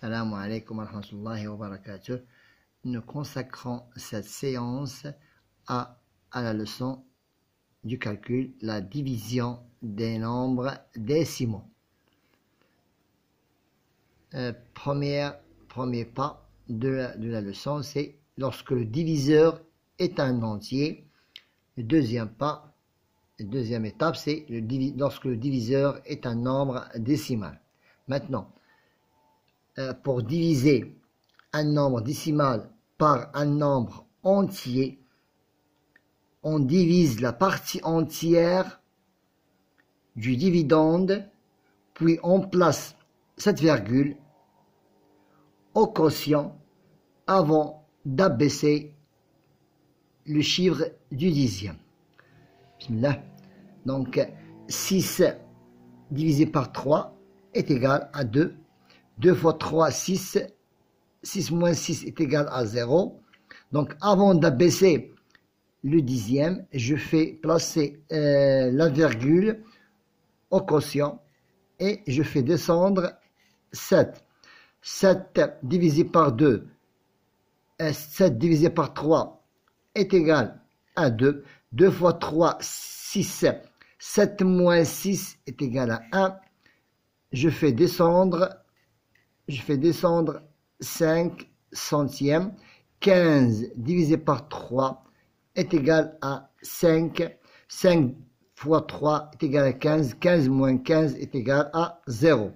Assalamu alaikum wa rahmatullahi wa barakatuh. Nous consacrons cette séance à la leçon du calcul, la division des nombres décimaux. Premier pas de la leçon, c'est lorsque le diviseur est un entier. Le deuxième étape, c'est lorsque le diviseur est un nombre décimal. Maintenant, pour diviser un nombre décimal par un nombre entier, on divise la partie entière du dividende, puis on place cette virgule au quotient avant d'abaisser le chiffre du dixième. Bismillah. Donc 6 divisé par 3 est égal à 2. 2 fois 3, 6. 6 moins 6 est égal à 0. Donc, avant d'abaisser le dixième, je fais placer la virgule au quotient et je fais descendre 7. 7 divisé par 2, 7 divisé par 3 est égal à 2. 2 fois 3, 6. 7 moins 6 est égal à 1. Je fais descendre 5 centièmes. 15 divisé par 3 est égal à 5. 5 fois 3 est égal à 15. 15 moins 15 est égal à 0.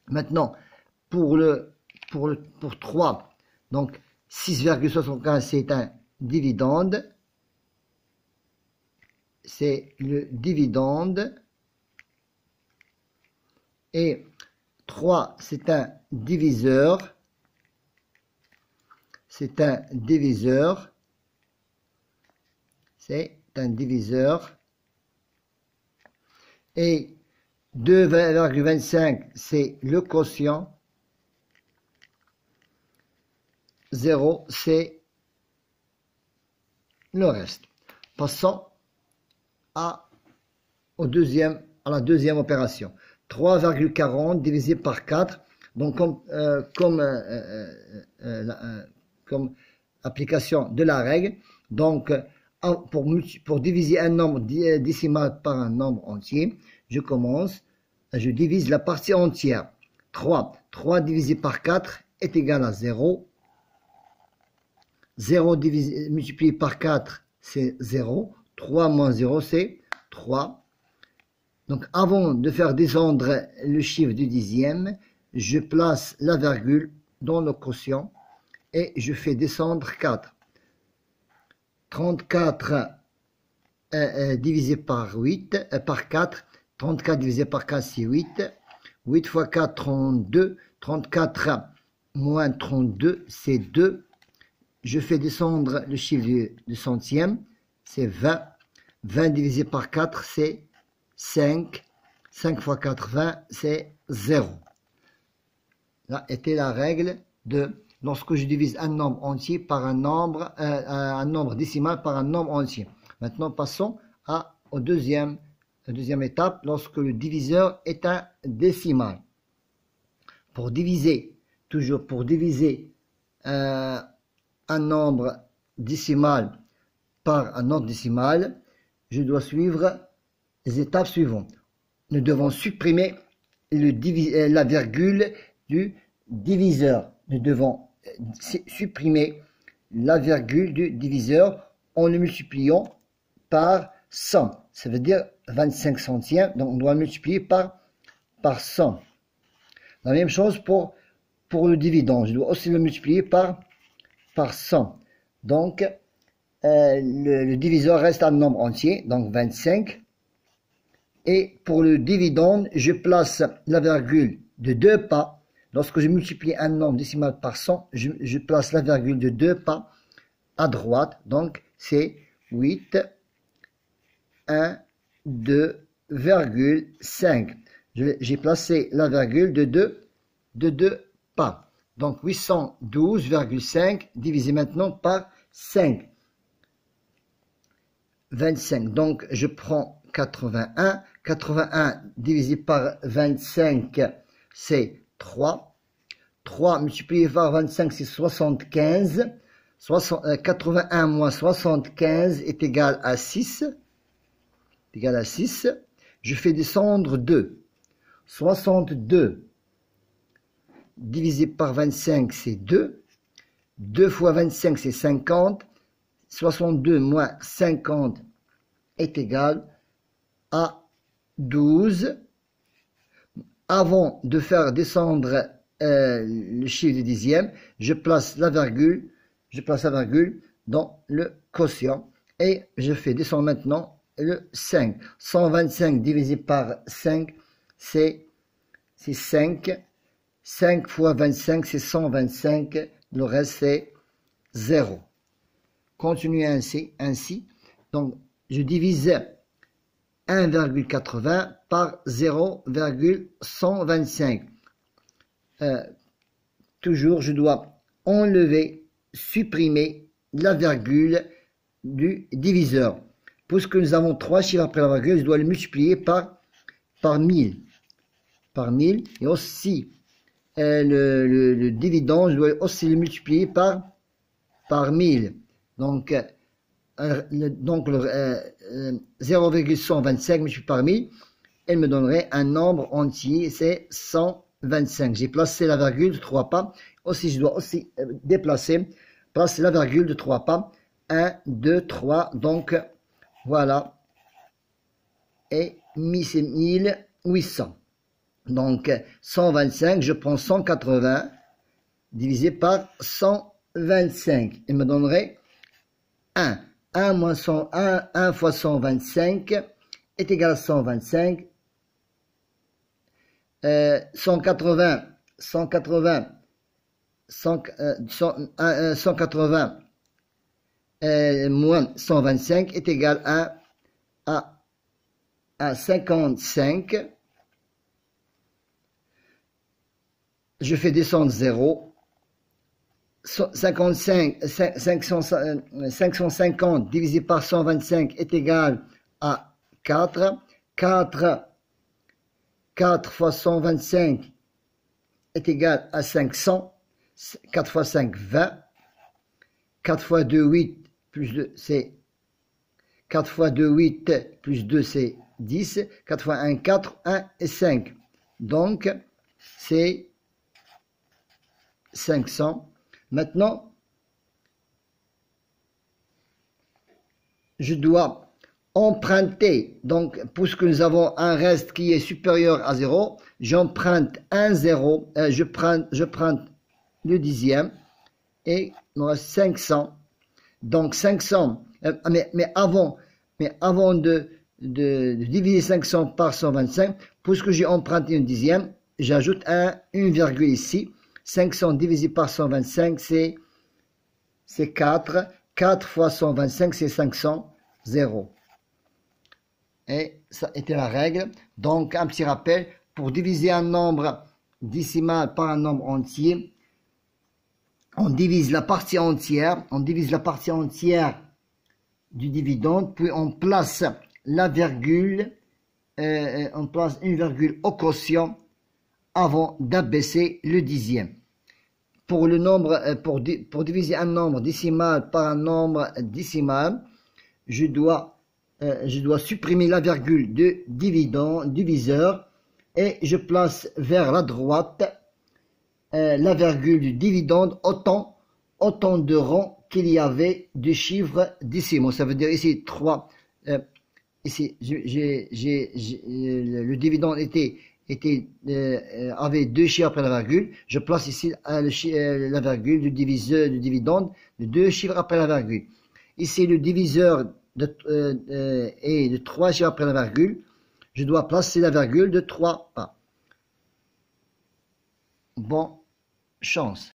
Maintenant, pour 3, donc 6,75, c'est un dividende. C'est le dividende. Et 3, c'est un diviseur. C'est un diviseur. C'est un diviseur. Et 2,25, c'est le quotient. 0, c'est le reste. Passons à la deuxième opération. 3,40 divisé par 4. Donc, comme application de la règle. Donc, pour diviser un nombre décimal par un nombre entier, je divise la partie entière. 3 divisé par 4 est égal à 0. 0 multiplié par 4, c'est 0. 3 moins 0, c'est 3. Donc, avant de faire descendre le chiffre du dixième, je place la virgule dans le quotient et je fais descendre 4. 34 divisé par 4. 34 divisé par 4, c'est 8. 8 fois 4, 32. 34 moins 32, c'est 2. Je fais descendre le chiffre du centième, c'est 20. 20 divisé par 4, c'est 5. 5 fois 4, 20, c'est 0. Là était la règle de lorsque je divise un nombre entier par un nombre décimal par un nombre entier. Maintenant, passons à la deuxième étape, lorsque le diviseur est un décimal. Pour diviser un nombre décimal par un nombre décimal, je dois suivre les étapes suivantes. Nous devons supprimer la virgule du diviseur. Nous devons supprimer la virgule du diviseur en le multipliant par 100. Ça veut dire 25 centièmes. Donc, on doit le multiplier par 100. La même chose pour le dividende. Je dois aussi le multiplier par 100. Donc, le diviseur reste un nombre entier, donc 25. Et pour le dividende, je place la virgule de 2 pas. Lorsque je multiplie un nombre décimal par 100, je place la virgule de 2 pas à droite. Donc, c'est 8, 1, 2,5. J'ai placé la virgule de 2 pas. Donc, 812,5 divisé maintenant par 5. 25. Donc, je prends 81. 81 divisé par 25, c'est 3. 3 multiplié par 25, c'est 75. 81 moins 75 est égal à 6. Je fais descendre 2. 62 divisé par 25, c'est 2. 2 fois 25, c'est 50. 62 moins 50 est égal à 12. Avant de faire descendre le chiffre du dixième, je place la virgule dans le quotient et je fais descendre maintenant le 5. 125 divisé par 5, c'est 5. 5 fois 25, c'est 125. Le reste, c'est 0. Continuez ainsi. Donc, je divise 1,80 par 0,125. Toujours, je dois supprimer la virgule du diviseur. Puisque nous avons 3 chiffres après la virgule, je dois le multiplier par 1000. Et aussi, le dividende, je dois aussi le multiplier par 1000. Donc 0,125 multiplié par 1000, elle me donnerait un nombre entier, c'est 125. J'ai placé la virgule de 3 pas. Aussi, je dois aussi placer la virgule de 3 pas. 1, 2, 3. Donc, voilà. Et c'est 1800. Donc, 125, je prends 180 divisé par 125. Il me donnerait 1. 1 fois 125 est égal à 125. 180 moins 125 est égal à 55. Je fais descendre 0. 550 divisé par 125 est égal à 4. 4 fois 125 est égal à 500. 4 fois 5, 20. 4 fois 2, 8, plus 2, c'est 4 fois 2, 8, plus 2, c'est 10. 4 fois 1, 4, 1 et 5. Donc, c'est 500. Maintenant, je dois emprunter, donc, puisque nous avons un reste qui est supérieur à 0, j'emprunte un 0, je prends le dixième, et il me reste 500. Donc 500, mais avant de diviser 500 par 125, puisque j'ai emprunté un dixième, j'ajoute une virgule ici. 500 divisé par 125, c'est 4. 4 fois 125, c'est 500, 0. Et ça était la règle. Donc, un petit rappel, pour diviser un nombre décimal par un nombre entier, on divise la partie entière, du dividende, puis on place la virgule, on place une virgule au quotient avant d'abaisser le dixième. Pour le nombre, pour diviser un nombre décimal par un nombre décimal, je dois supprimer la virgule de diviseur et je place vers la droite la virgule du dividende autant de rangs qu'il y avait de chiffres décimaux. Ça veut dire ici 3. Ici, le dividende avait 2 chiffres après la virgule. Je place ici la virgule du diviseur du dividende de 2 chiffres après la virgule. Ici, le diviseur est de 3 chiffres après la virgule. Je dois placer la virgule de 3 pas. Bon chance.